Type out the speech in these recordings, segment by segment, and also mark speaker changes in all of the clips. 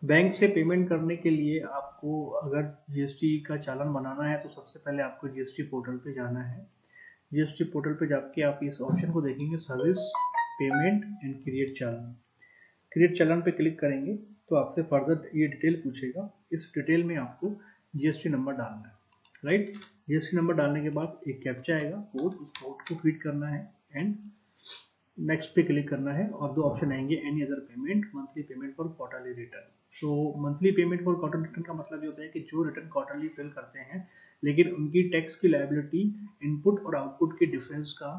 Speaker 1: Bank से payment करने के लिए आपको अगर जीएसटी का चालान बनाना है तो सबसे पहले आपको जीएसटी पोर्टल पे जाना है। जीएसटी पोर्टल पे जाके आप इस ऑप्शन को देखेंगे, service payment and create challan. Create challan पे क्लिक करेंगे तो आपसे फर्दर ये डिटेल पूछेगा। इस डिटेल में आपको जीएसटी नंबर डालना है, राइट। जीएसटी नंबर डालने के बाद एक कैप्चा आएगा, कोड, उस कोड को फीड करना है एंड नेक्स्ट पे क्लिक करना है और दो ऑप्शन आएंगे, any other payment, monthly payment for quarterly return. So monthly payment for quarterly return का मतलब ये होता है कि जो रिटर्न क्वार्टरली फिल करते हैं लेकिन उनकी टैक्स की लायबिलिटी इनपुट और आउटपुट के डिफरेंस का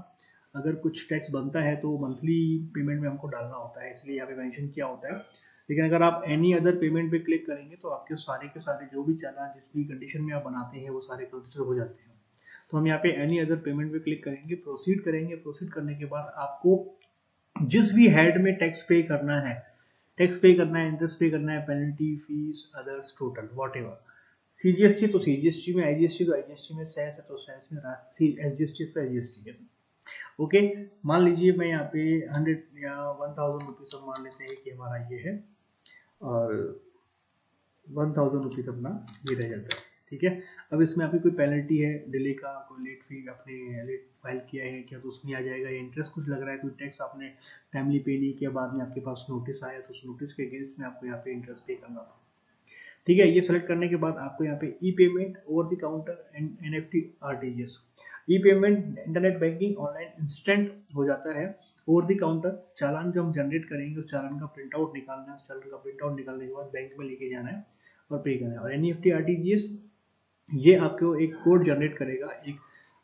Speaker 1: अगर कुछ टैक्स बनता है तो मंथली पेमेंट में हमको डालना होता है, इसलिए यहाँ पे मेंशन किया होता है। लेकिन अगर आप एनी अदर पेमेंट पे क्लिक करेंगे तो आपके सारे के सारे जो भी चालान जिस भी कंडीशन में आप बनाते हैं वो सारे कंसिडर हो जाते हैं। तो हम यहाँ पे एनी अदर पेमेंट पे क्लिक करेंगे, प्रोसीड करेंगे। प्रोसीड करने के बाद आपको जिस भी हेड में टैक्स पे करना है, इंटरेस्ट पे करना है, penalty, fees, others, total, whatever. CGST तो सीजीएसटी में, आईजीएसटी तो आईजीएसटी में, सेस है तो सेस में, एसजीएसटी तो एसजीएसटी में। ओके, मान लीजिए मैं यहाँ पे 100 या 1000 रुपीज सब मान लेते हैं कि हमारा ये है और 1000 रुपीज अपना ये रह जाता है, ठीक है। अब इसमें आपकी कोई पेनल्टी है, डिले का, कोई लेट फी आपने लेट फाइल किया है क्या तो उसमें आ जाएगा, या इंटरेस्ट कुछ लग रहा है, कोई टैक्स आपने टाइमली पे नहीं किया, बाद में आपके पास नोटिस आया तो उस नोटिस के अगेंस्ट में आपको यहाँ पे इंटरेस्ट पे करना होगा, ठीक है। ये सेलेक्ट करने के बाद आपको यहाँ पे E payment, over the counter and NFT RTGS. E payment internet banking online instant हो जाता है। ओवर द काउंटर चालान जो हम जनरेट करेंगे उस चालान का प्रिंट आउट निकालना है, उस चालान का प्रिंट आउट निकालने के बाद बैंक में लेके जाना है और पे करना है। और एनईएफटी आरटीजीएस ये आपको एक कोड जनरेट करेगा, एक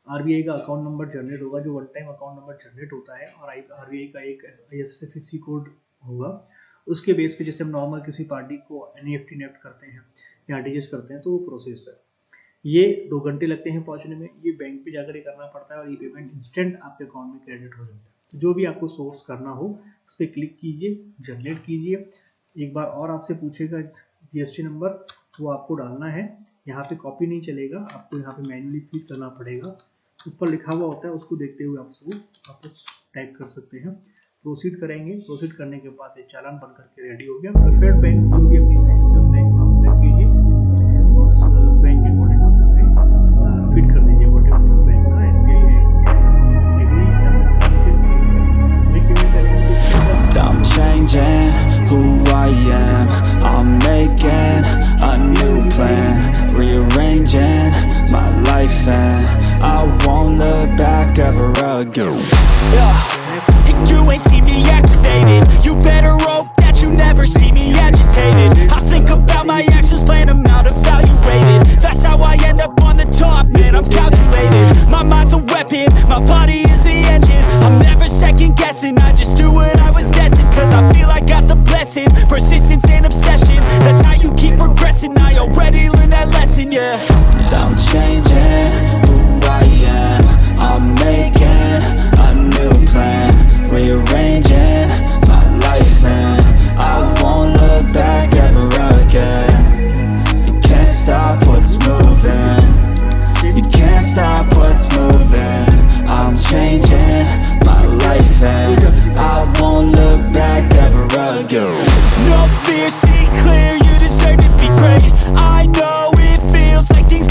Speaker 1: आरबीआई का अकाउंट नंबर जनरेट होगा जो one time account number generate होता है, और आरबीआई का एक आईएफएससी कोड होगा। उसके बेस पे जैसे हम नॉर्मल किसी पार्टी को एनईएफटी नेफ्ट करते हैं या आरटीजीएस करते हैं तो वो प्रोसेस है। ये 2 घंटे लगते हैं पहुंचने में, ये बैंक पे जाकर करना पड़ता है और ये पेमेंट इंस्टेंट आपके अकाउंट में क्रेडिट हो जाता है। तो जो भी आपको सोर्स करना हो उस पर क्लिक कीजिए, जनरेट कीजिए। एक बार और आपसे पूछेगा जीएसटी नंबर, वो आपको डालना है। यहाँ पे कॉपी नहीं चलेगा, आपको यहाँ पे मैन्युअली फिल करना पड़ेगा। ऊपर लिखा हुआ होता है उसको देखते हुए आप उसको वापस टाइप कर सकते हैं। प्रोसीड करेंगे, प्रोसीड करने के बाद एक चालान बन करके रेडी हो गया। प्रेफर्ड बैंक जो भी अपनी बैंक है उस बैंक को आप सेलेक्ट कीजिए, उस बैंक के अकॉर्डिंग आप उसमें फिट कर दीजिए व्हाटएवर योर बैंक का एसबीआई है, agree
Speaker 2: I'm changing who I am, I'm making a new plan, rearranging my life and I won't look back ever again. You ain't see me activated, you better hope that you never see me agitated. I think about my actions, plan them out, evaluated. That's how I end up on the top, man, I'm calculated. My mind's a weapon, my body is the engine. I'm never second guessing, I just do what I was destined. Cause I feel I got the blessing, persistence and obsession. That's how you keep progressing, I already learned that lesson, yeah. I'm changing who I am, I'm making a new plan, rearranging my life and I won't look back ever again. You can't stop what's moving, you can't stop what's moving. I'm changing my life and I won't look back ever again. No fear, see clear, you deserve to be great. I know it feels like things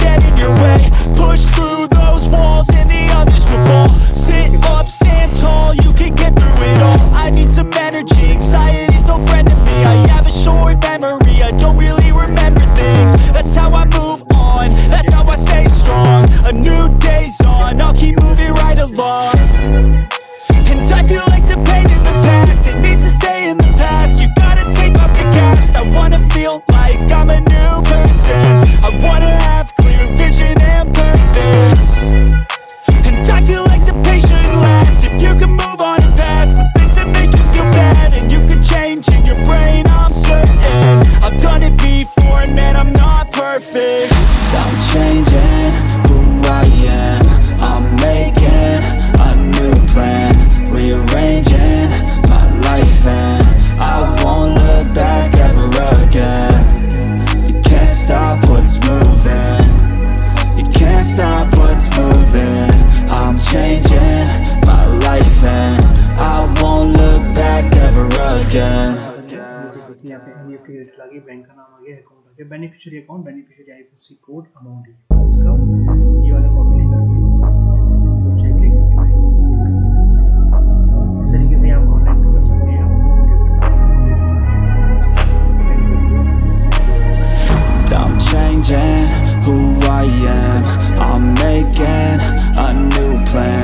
Speaker 1: यहाँ पे NEFT की detail आ गई, bank का नाम आ गया, account आ गया, beneficiary account, beneficiary IFSC code, amount है उसका, ये वाला कॉपी लेकर के चेक लेकर के बैंक में सबमिट कर देते हैं। इस तरीके से आप ऑनलाइन भी कर सकते हैं, आप
Speaker 2: I'm changing who I am, I'm making a new plan.